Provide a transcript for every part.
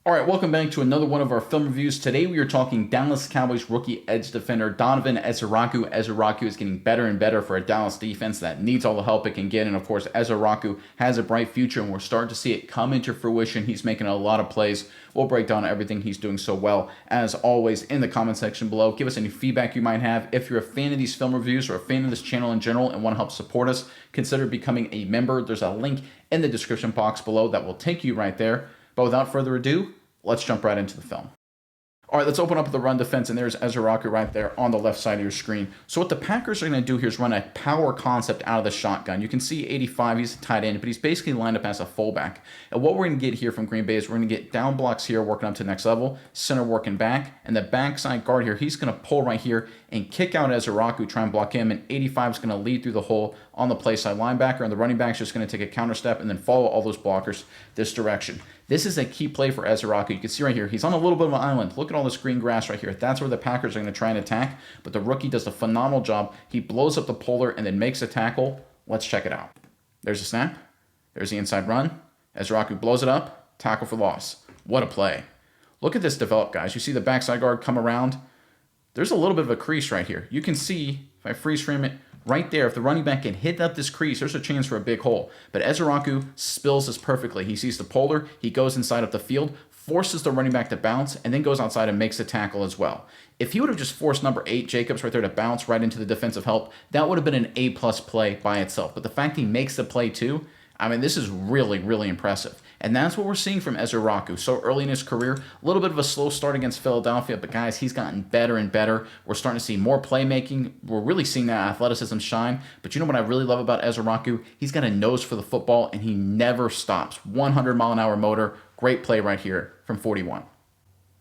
All right, welcome back to another one of our film reviews. Today we are talking Dallas Cowboys rookie edge defender Donovan Ezeiruaku. Ezeiruaku is getting better and better for a Dallas defense that needs all the help it can get. And of course, Ezeiruaku has a bright future and we're starting to see it come into fruition. He's making a lot of plays. We'll break down everything he's doing so well. As always, in the comment section below, give us any feedback you might have. If you're a fan of these film reviews or a fan of this channel in general and want to help support us, consider becoming a member. There's a link in the description box below that will take you right there. But without further ado, let's jump right into the film. All right, let's open up the run defense, and there's Ezeiruaku right there on the left side of your screen. So what the Packers are going to do here is run a power concept out of the shotgun. You can see 85, he's a tight end, but he's basically lined up as a fullback. And what we're going to get here from Green Bay is we're going to get down blocks here working up to the next level, center working back, and the backside guard here, he's going to pull right here and kick out Ezeiruaku, try and block him, and 85 is going to lead through the hole on the play side linebacker, and the running back's just going to take a counter step and then follow all those blockers this direction. This is a key play for Ezeiruaku. You can see right here, he's on a little bit of an island. Look at all this green grass right here. That's where the Packers are going to try and attack, but the rookie does a phenomenal job. He blows up the polar and then makes a tackle. Let's check it out. There's a snap. There's the inside run. Ezeiruaku blows it up. Tackle for loss. What a play. Look at this develop, guys. You see the backside guard come around. There's a little bit of a crease right here. You can see, if I freeze frame it, right there, if the running back can hit up this crease, there's a chance for a big hole. But Ezeiruaku spills this perfectly. He sees the polar, he goes inside up the field, forces the running back to bounce, and then goes outside and makes a tackle as well. If he would have just forced number 8, Jacobs, right there to bounce right into the defensive help, that would have been an A-plus play by itself. But the fact he makes the play too, I mean, this is really, really impressive. And that's what we're seeing from Ezeiruaku. So early in his career, a little bit of a slow start against Philadelphia, but guys, he's gotten better and better. We're starting to see more playmaking. We're really seeing that athleticism shine. But you know what I really love about Ezeiruaku? He's got a nose for the football, and he never stops. 100-mile-an-hour motor. Great play right here from 41. All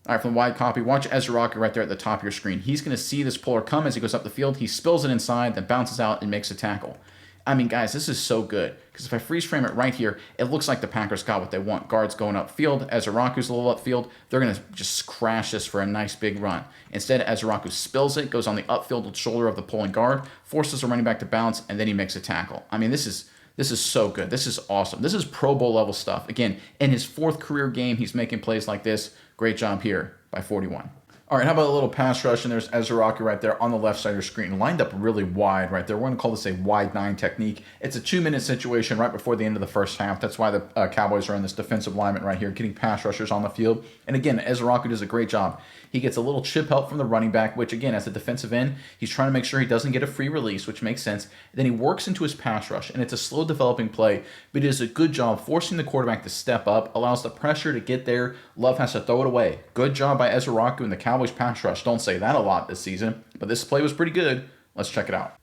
right, from the wide copy, watch Ezeiruaku right there at the top of your screen. He's going to see this puller come as he goes up the field. He spills it inside, then bounces out and makes a tackle. I mean, guys, this is so good because if I freeze frame it right here, it looks like the Packers got what they want. Guards going upfield. Ezeiruaku's a little upfield. They're going to just crash this for a nice big run. Instead, Ezeiruaku spills it, goes on the upfield shoulder of the pulling guard, forces the running back to bounce, and then he makes a tackle. I mean, this is so good. This is awesome. This is Pro Bowl level stuff. Again, in his 4th career game, he's making plays like this. Great job here by 41. All right, how about a little pass rush? And there's Ezeiruaku right there on the left side of your screen, lined up really wide right there. We're going to call this a wide 9 technique. It's a 2-minute situation right before the end of the first half. That's why the Cowboys are in this defensive alignment right here, getting pass rushers on the field. And again, Ezeiruaku does a great job. He gets a little chip help from the running back, which again, as a defensive end, he's trying to make sure he doesn't get a free release, which makes sense. Then he works into his pass rush, and it's a slow developing play, but he does a good job forcing the quarterback to step up, allows the pressure to get there. Love has to throw it away. Good job by Ezeiruaku and the Cowboys pass rush. Don't say that a lot this season, but this play was pretty good. Let's check it out.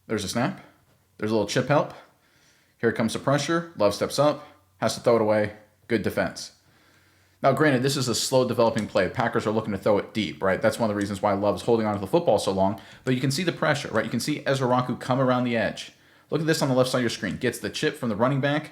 There's a snap. There's a little chip help. Here comes the pressure. Love steps up, has to throw it away. Good defense. Now, granted, this is a slow developing play. Packers are looking to throw it deep, right? That's one of the reasons why Love is holding on to the football so long. But you can see the pressure, right? You can see Ezeiruaku come around the edge. Look at this on the left side of your screen. Gets the chip from the running back.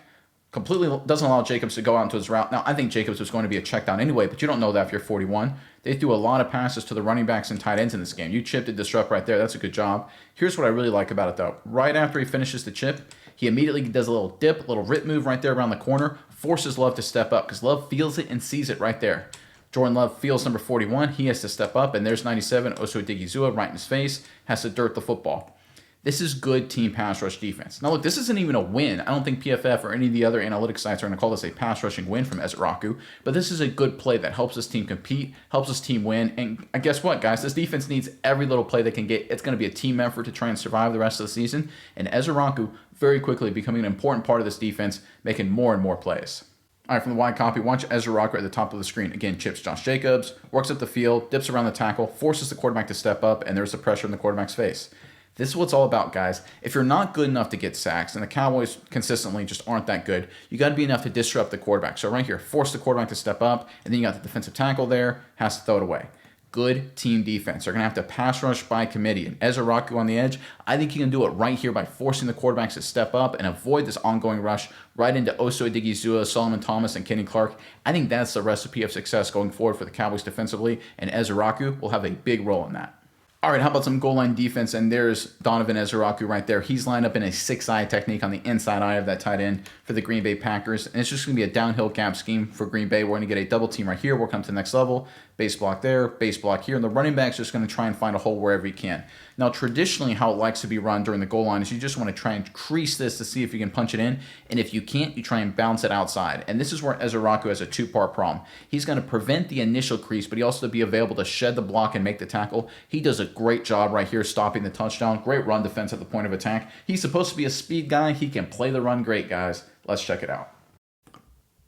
Completely doesn't allow Jacobs to go out into his route. Now, I think Jacobs was going to be a check down anyway, but you don't know that if you're 41. They threw a lot of passes to the running backs and tight ends in this game. You chipped to disrupt right there. That's a good job. Here's what I really like about it, though. Right after he finishes the chip, he immediately does a little dip, a little rip move right there around the corner, forces Love to step up because Love feels it and sees it right there. Jordan Love feels number 41. He has to step up, and there's 97, Oso Odighizuwa, right in his face, has to dirt the football. This is good team pass rush defense. Now, look, this isn't even a win. I don't think PFF or any of the other analytics sites are going to call this a pass rushing win from Ezeiruaku, but this is a good play that helps this team compete, helps this team win, and guess what, guys? This defense needs every little play they can get. It's going to be a team effort to try and survive the rest of the season, and Ezeiruaku very quickly becoming an important part of this defense, making more and more plays. All right, from the wide copy, watch Ezeiruaku at the top of the screen. Again, chips Josh Jacobs, works up the field, dips around the tackle, forces the quarterback to step up, and there's the pressure in the quarterback's face. This is what it's all about, guys. If you're not good enough to get sacks, and the Cowboys consistently just aren't that good, you got to be enough to disrupt the quarterback. So right here, force the quarterback to step up, and then you got the defensive tackle there, has to throw it away. Good team defense. They're going to have to pass rush by committee. And Ezeiruaku on the edge, I think he can do it right here by forcing the quarterbacks to step up and avoid this ongoing rush right into Oso Odighizuwa, Solomon Thomas, and Kenny Clark. I think that's the recipe of success going forward for the Cowboys defensively, and Ezeiruaku will have a big role in that. All right, how about some goal line defense? And there's Donovan Ezeiruaku right there. He's lined up in a 6-eye technique on the inside eye of that tight end for the Green Bay Packers. And it's just going to be a downhill gap scheme for Green Bay. We're going to get a double team right here. We'll come to the next level. Base block there, base block here. And the running back's just going to try and find a hole wherever he can. Now, traditionally, how it likes to be run during the goal line is you just want to try and crease this to see if you can punch it in. And if you can't, you try and bounce it outside. And this is where Ezeiruaku has a two-part problem. He's going to prevent the initial crease, but he also be available to shed the block and make the tackle. He does a great job right here stopping the touchdown. Great run defense at the point of attack. He's supposed to be a speed guy. He can play the run great, guys. Let's check it out.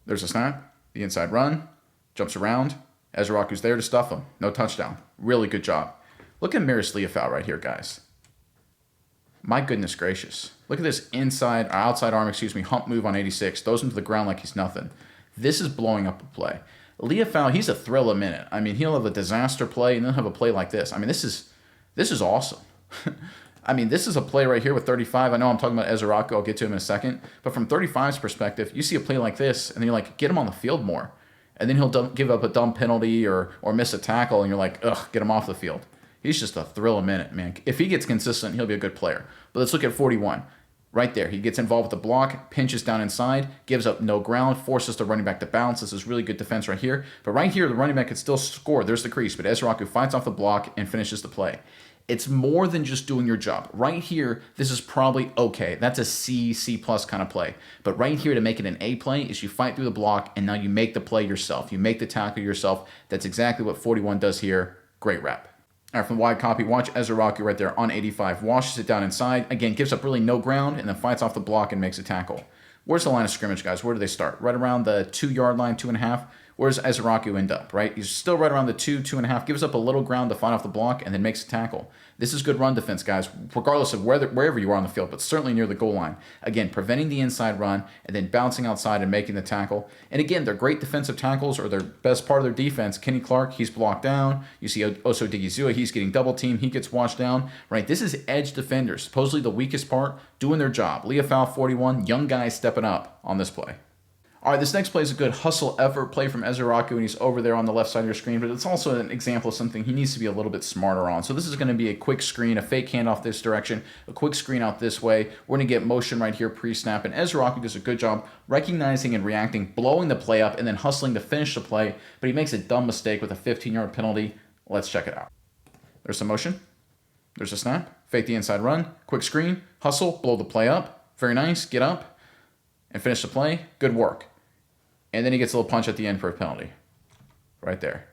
There's a snap. The inside run. Jumps around. Ezeiruaku's there to stuff him. No touchdown. Really good job. Look at Maris Leofau right here, guys. My goodness gracious. Look at this outside arm, hump move on 86. Throws him to the ground like he's nothing. This is blowing up a play. Leofau, he's a thrill a minute. I mean, he'll have a disaster play and then have a play like this. I mean, this is awesome. I mean, this is a play right here with 35. I know I'm talking about Ezeiruaku. I'll get to him in a second. But from 35's perspective, you see a play like this, and then you're like, get him on the field more. And then he'll give up a dumb penalty or miss a tackle, and you're like, ugh, get him off the field. He's just a thrill a minute, man. If he gets consistent, he'll be a good player. But let's look at 41. Right there. He gets involved with the block, pinches down inside, gives up no ground, forces the running back to bounce. This is really good defense right here. But right here, the running back could still score. There's the crease. But Ezeiruaku fights off the block and finishes the play. It's more than just doing your job. Right here, this is probably okay. That's a C plus kind of play. But right here, to make it an A play, is you fight through the block, and now you make the play yourself. You make the tackle yourself. That's exactly what 41 does here. Great rep. All right, from the wide copy, watch Ezeiruaku right there on 85. Washes it down inside. Again, gives up really no ground, and then fights off the block and makes a tackle. Where's the line of scrimmage, guys? Where do they start? Right around the 2-yard line, 2.5. Where does Ezeiruaku end up, right? He's still right around the 2.5, gives up a little ground to fight off the block, and then makes a tackle. This is good run defense, guys, regardless of wherever you are on the field, but certainly near the goal line. Again, preventing the inside run, and then bouncing outside and making the tackle. And again, they're great defensive tackles, or their best part of their defense. Kenny Clark, he's blocked down. You see Oso Digizua, he's getting double teamed. He gets washed down, right? This is edge defenders, supposedly the weakest part, doing their job. Leofau, 41, young guys stepping up on this play. All right, this next play is a good hustle effort play from Ezeiruaku, and he's over there on the left side of your screen, but it's also an example of something he needs to be a little bit smarter on. So this is going to be a quick screen, a fake handoff this direction, a quick screen out this way. We're going to get motion right here pre-snap, and Ezeiruaku does a good job recognizing and reacting, blowing the play up, and then hustling to finish the play, but he makes a dumb mistake with a 15-yard penalty. Let's check it out. There's some motion. There's a snap. Fake the inside run. Quick screen. Hustle. Blow the play up. Very nice. Get up and finish the play. Good work. And then he gets a little punch at the end for a penalty. Right there.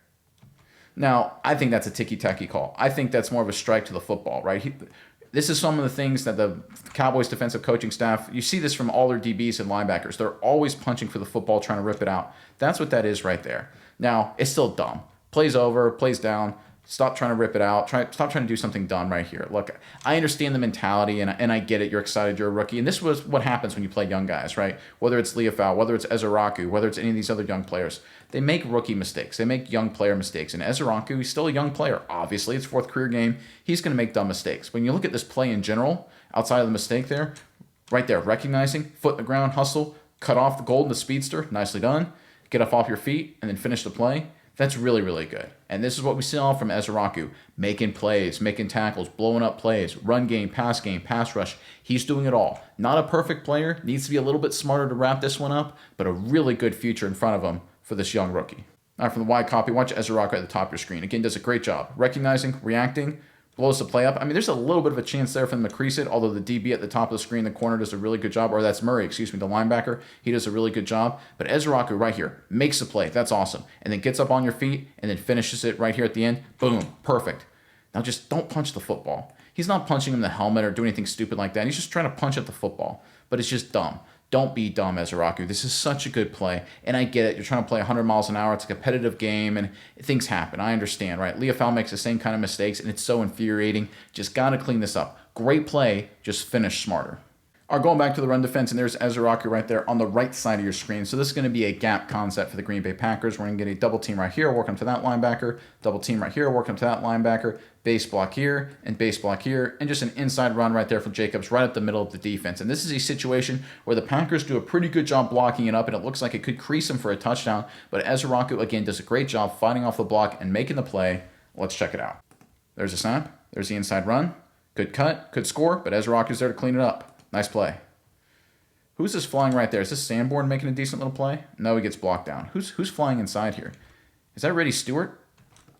Now, I think that's a ticky-tacky call. I think that's more of a strike to the football, right? This is some of the things that the Cowboys defensive coaching staff, you see this from all their DBs and linebackers. They're always punching for the football, trying to rip it out. That's what that is right there. Now, it's still dumb. Plays over, plays down. Stop trying to rip it out. Stop trying to do something dumb right here. Look, I understand the mentality, and I get it. You're excited. You're a rookie. And this was what happens when you play young guys, right? Whether it's Leofau, whether it's Ezeiruaku, whether it's any of these other young players. They make rookie mistakes. They make young player mistakes. And Ezeiruaku, he's still a young player. Obviously, it's fourth career game. He's going to make dumb mistakes. When you look at this play in general, outside of the mistake there, right there, recognizing, foot in the ground, hustle, cut off the goal in the speedster. Nicely done. Get up off your feet, and then finish the play. That's really, really good. And this is what we saw from Ezeiruaku, making plays, making tackles, blowing up plays, run game, pass rush. He's doing it all. Not a perfect player, needs to be a little bit smarter to wrap this one up, but a really good future in front of him for this young rookie. Now from the wide copy, watch Ezeiruaku at the top of your screen. Again, does a great job. Recognizing, reacting, blows the play up. I mean, there's a little bit of a chance there for them to crease it, although the DB at the top of the screen, the corner, does a really good job. Or that's Murray, the linebacker. He does a really good job. But Ezeiruaku right here makes the play. That's awesome. And then gets up on your feet and then finishes it right here at the end. Boom. Perfect. Now just don't punch the football. He's not punching him in the helmet or doing anything stupid like that. He's just trying to punch at the football. But it's just dumb. Don't be dumb, Ezeiruaku. This is such a good play. And I get it. You're trying to play 100 miles an hour. It's a competitive game, and things happen. I understand, right? Leofau makes the same kind of mistakes, and it's so infuriating. Just got to clean this up. Great play. Just finish smarter. All right, going back to the run defense, and there's Ezeiruaku right there on the right side of your screen. So this is going to be a gap concept for the Green Bay Packers. We're going to get a double team right here, work him to that linebacker, double team right here, work him to that linebacker, base block here, and base block here, and just an inside run right there from Jacobs right up the middle of the defense. And this is a situation where the Packers do a pretty good job blocking it up, and it looks like it could crease him for a touchdown. But Ezeiruaku, again, does a great job fighting off the block and making the play. Let's check it out. There's a snap. There's the inside run. Good cut. Could score, but Ezeiruaku's there to clean it up. Nice play. Who's this flying right there? Is this Sanborn making a decent little play? No, he gets blocked down. Who's flying inside here? Is that Reddy Stewart?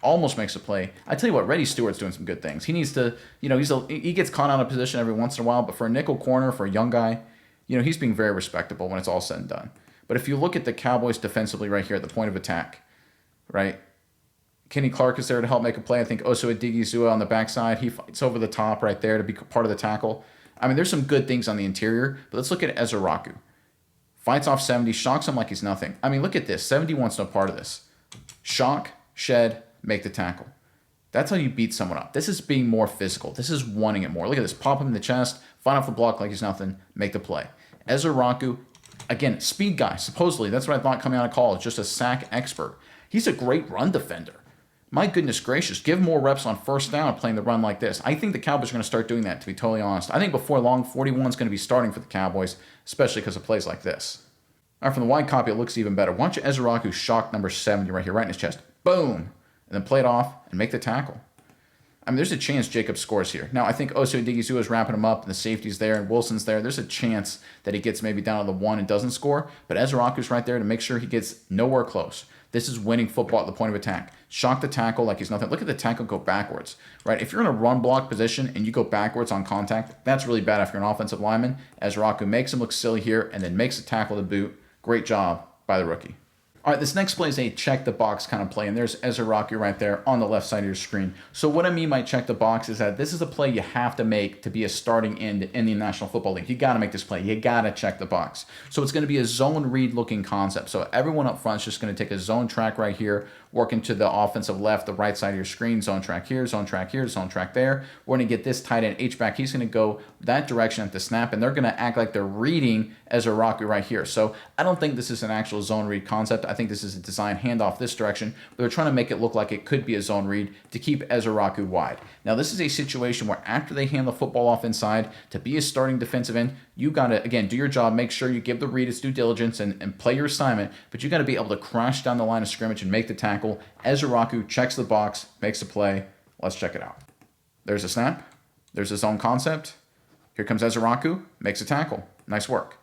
Almost makes a play. I tell you what, Reddy Stewart's doing some good things. He needs to, he gets caught out of position every once in a while, but for a nickel corner, for a young guy, he's being very respectable when it's all said and done. But if you look at the Cowboys defensively right here at the point of attack, right? Kenny Clark is there to help make a play. I think Oso Odigizua on the backside. He fights over the top right there to be part of the tackle. I mean, there's some good things on the interior, but let's look at Ezeiruaku. Fights off 70, shocks him like he's nothing. I mean, look at this. 70 wants no part of this. Shock, shed, make the tackle. That's how you beat someone up. This is being more physical. This is wanting it more. Look at this. Pop him in the chest, fight off the block like he's nothing, make the play. Ezeiruaku, again, speed guy, supposedly. That's what I thought coming out of college, just a sack expert. He's a great run defender. My goodness gracious, give more reps on first down playing the run like this. I think the Cowboys are going to start doing that, to be totally honest. I think before long, 41 is going to be starting for the Cowboys, especially because of plays like this. All right, from the wide copy, it looks even better. Watch Ezeiruaku shock number 70 right here, right in his chest. Boom! And then play it off and make the tackle. I mean, there's a chance Jacob scores here. Now, I think Oso Odigizua is wrapping him up, and the safety's there, and Wilson's there. There's a chance that he gets maybe down to the 1 and doesn't score, but Ezeiruaku's right there to make sure he gets nowhere close. This is winning football at the point of attack. Shock the tackle like he's nothing. Look at the tackle go backwards, right? If you're in a run block position and you go backwards on contact, that's really bad if you're an offensive lineman. Ezeiruaku makes him look silly here and then makes a tackle to boot. Great job by the rookie. All right, this next play is a check the box kind of play, and there's Ezeiruaku right there on the left side of your screen. So what I mean by check the box is that this is a play you have to make to be a starting end in the National Football League. You got to make this play. You got to check the box. So it's going to be a zone read looking concept. So everyone up front is just going to take a zone track right here, working to the offensive left, the right side of your screen, zone track here, zone track here, zone track there. We're going to get this tight end H-back. He's going to go that direction at the snap, and they're going to act like they're reading Ezeiruaku right here. So I don't think this is an actual zone read concept. I think this is a design handoff this direction, but they're trying to make it look like it could be a zone read to keep Ezeiruaku wide. Now, this is a situation where after they hand the football off inside, to be a starting defensive end, you got to, again, do your job, make sure you give the read its due diligence and play your assignment, but you got to be able to crash down the line of scrimmage and make the tackle. Ezeiruaku checks the box, makes a play. Let's check it out. There's a snap. There's a zone concept. Here comes Ezeiruaku, makes a tackle. Nice work.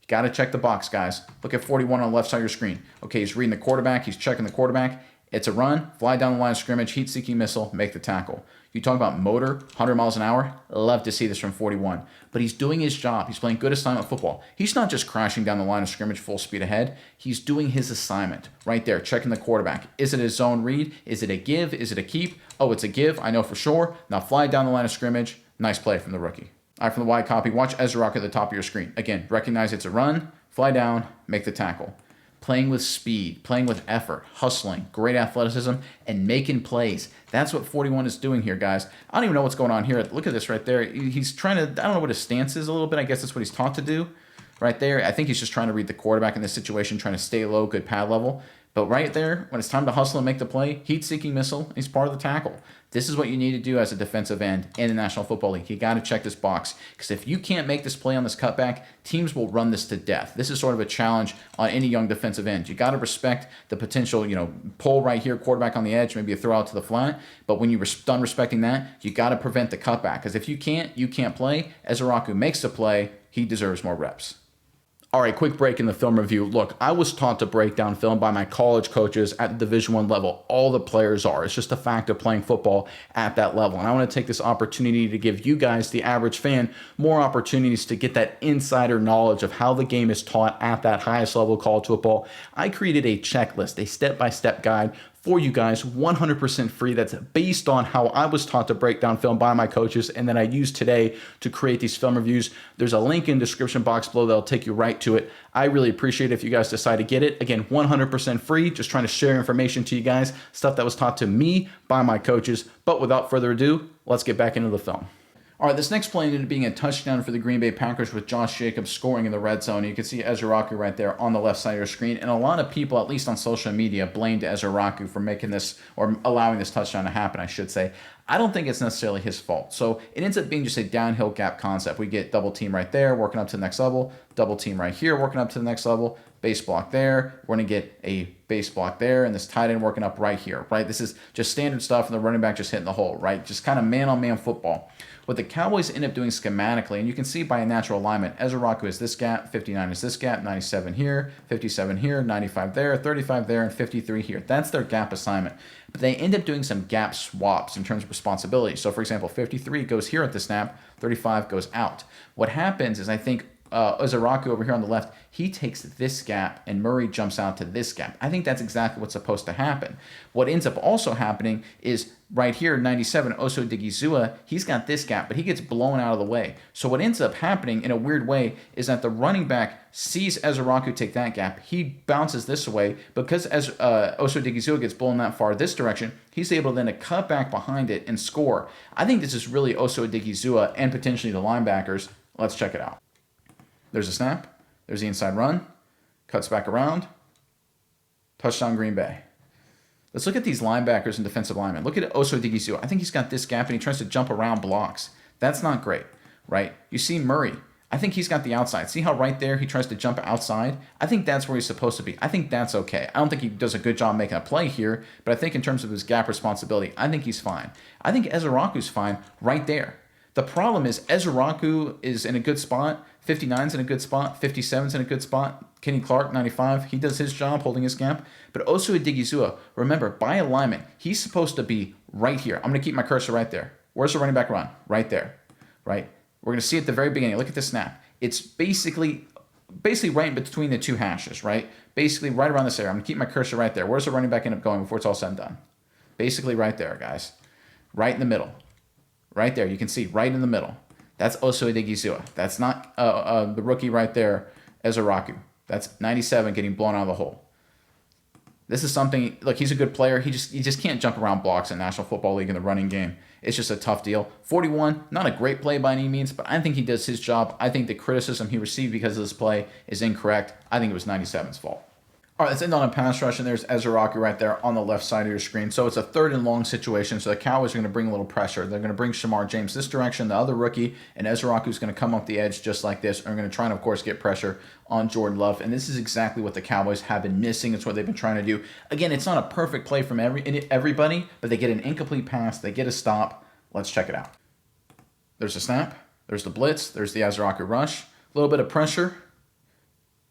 You got to check the box, guys. Look at 41 on the left side of your screen. Okay, he's reading the quarterback. He's checking the quarterback. It's a run, fly down the line of scrimmage, heat-seeking missile, make the tackle. You talk about motor, 100 miles an hour. Love to see this from 41. But he's doing his job. He's playing good assignment football. He's not just crashing down the line of scrimmage full speed ahead. He's doing his assignment right there, checking the quarterback. Is it a zone read? Is it a give? Is it a keep? Oh, it's a give. I know for sure. Now fly down the line of scrimmage. Nice play from the rookie. All right, from the wide copy, watch Ezeiruaku at the top of your screen. Again, recognize it's a run, fly down, make the tackle. Playing with speed, playing with effort, hustling, great athleticism, and making plays. That's what 41 is doing here, guys. I don't even know what's going on here. Look at this right there. He's trying to, I don't know what his stance is a little bit. I guess that's what he's taught to do right there. I think he's just trying to read the quarterback in this situation, trying to stay low, good pad level. But right there, when it's time to hustle and make the play, heat-seeking missile, he's part of the tackle. This is what you need to do as a defensive end in the National Football League. You got to check this box, because if you can't make this play on this cutback, teams will run this to death. This is sort of a challenge on any young defensive end. You got to respect the potential, pull right here, quarterback on the edge, maybe a throw out to the flat. But when you're done respecting that, you got to prevent the cutback, because if you can't play. Ezeiruaku makes the play. He deserves more reps. All right, quick break in the film review. Look, I was taught to break down film by my college coaches at the Division I level. All the players are. It's just a fact of playing football at that level. And I want to take this opportunity to give you guys, the average fan, more opportunities to get that insider knowledge of how the game is taught at that highest level of college football. I created a checklist, a step-by-step guide for you guys, 100% free. That's based on how I was taught to break down film by my coaches, and then I use today to create these film reviews. There's a link in the description box below that'll take you right to it. I really appreciate it if you guys decide to get it. Again, 100% free, just trying to share information to you guys, stuff that was taught to me by my coaches. But without further ado, let's get back into the film. All right, this next play ended up being a touchdown for the Green Bay Packers with Josh Jacobs scoring in the red zone. You can see Ezeiruaku right there on the left side of your screen. And a lot of people, at least on social media, blamed Ezeiruaku for making this, or allowing this touchdown to happen, I should say. I don't think it's necessarily his fault. So it ends up being just a downhill gap concept. We get double team right there, working up to the next level, double team right here, working up to the next level, base block there. We're going to get a base block there, and this tight end working up right here, right? This is just standard stuff, and the running back just hitting the hole, right? Just kind of man-on-man football. What the Cowboys end up doing schematically, and you can see by a natural alignment, Ezeiruaku is this gap, 59 is this gap, 97 here, 57 here, 95 there, 35 there, and 53 here. That's their gap assignment. But they end up doing some gap swaps in terms of responsibility. So, for example, 53 goes here at the snap, 35 goes out. What happens is I think Ezeiruaku over here on the left, he takes this gap and Murray jumps out to this gap. I think that's exactly what's supposed to happen. What ends up also happening is right here, 97, Oso Digizua, he's got this gap, but he gets blown out of the way. So what ends up happening in a weird way is that the running back sees Ezeiruaku take that gap. He bounces this away. Because as Oso Digizua gets blown that far this direction, he's able then to cut back behind it and score. I think this is really Oso Digizua and potentially the linebackers. Let's check it out. There's a snap. There's the inside run. Cuts back around. Touchdown Green Bay. Let's look at these linebackers and defensive linemen. Look at Oso Digizua. I think he's got this gap and he tries to jump around blocks. That's not great, right? You see Murray. I think he's got the outside. See how right there he tries to jump outside? I think that's where he's supposed to be. I think that's okay. I don't think he does a good job making a play here, but I think in terms of his gap responsibility, I think he's fine. I think Ezeiruaku's fine right there. The problem is Ezeiruaku is in a good spot. 59's in a good spot. 57's in a good spot. Kenny Clark, 95, he does his job holding his gap. But Oso Digizua, remember, by alignment, he's supposed to be right here. I'm going to keep my cursor right there. Where's the running back run? Right there, right? We're going to see at the very beginning. Look at the snap. It's basically right in between the two hashes, right? Basically right around this area. I'm going to keep my cursor right there. Where's the running back end up going before it's all said and done? Basically right there, guys. Right in the middle. Right there. You can see right in the middle. That's Oso Digizua. That's not the rookie right there, Ezeiruaku. That's 97 getting blown out of the hole. This is something, look, he's a good player. He just can't jump around blocks in National Football League in the running game. It's just a tough deal. 41, not a great play by any means, but I think he does his job. I think the criticism he received because of this play is incorrect. I think it was 97's fault. All right, let's end on a pass rush, and there's Ezeiruaku right there on the left side of your screen. So it's a 3rd and long situation, so the Cowboys are going to bring a little pressure. They're going to bring Shamar James this direction, the other rookie, and Ezeiruaku's going to come up the edge just like this, and they're going to try and, of course, get pressure on Jordan Love. And this is exactly what the Cowboys have been missing. It's what they've been trying to do. Again, it's not a perfect play from everybody, but they get an incomplete pass. They get a stop. Let's check it out. There's a snap. There's the blitz. There's the Ezeiruaku rush. A little bit of pressure.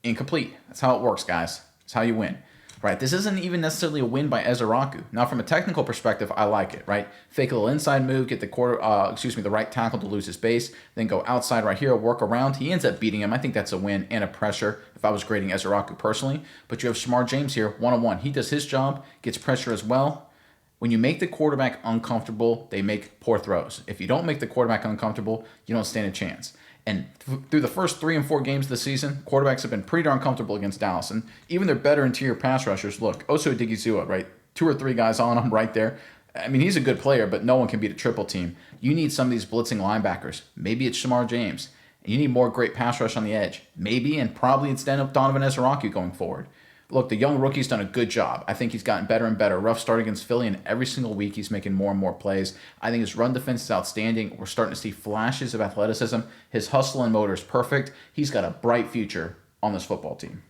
Incomplete. That's how it works, guys. It's how you win, right? This isn't even necessarily a win by Ezeiruaku. Now, from a technical perspective, I like it, right? Fake a little inside move, get the the right tackle to lose his base, then go outside right here, work around. He ends up beating him. I think that's a win and a pressure if I was grading Ezeiruaku personally. But you have Shamar James here, one-on-one. He does his job, gets pressure as well. When you make the quarterback uncomfortable, they make poor throws. If you don't make the quarterback uncomfortable, you don't stand a chance. And through the first 3 and 4 games of the season, quarterbacks have been pretty darn comfortable against Dallas. And even their better interior pass rushers, look, Oso Digizua, right? 2 or 3 guys on him right there. I mean, he's a good player, but no one can beat a triple team. You need some of these blitzing linebackers. Maybe it's Shamar James. You need more great pass rush on the edge. Maybe and probably it's Donovan Ezeiruaku going forward. Look, the young rookie's done a good job. I think he's gotten better and better. Rough start against Philly, and every single week he's making more and more plays. I think his run defense is outstanding. We're starting to see flashes of athleticism. His hustle and motor is perfect. He's got a bright future on this football team.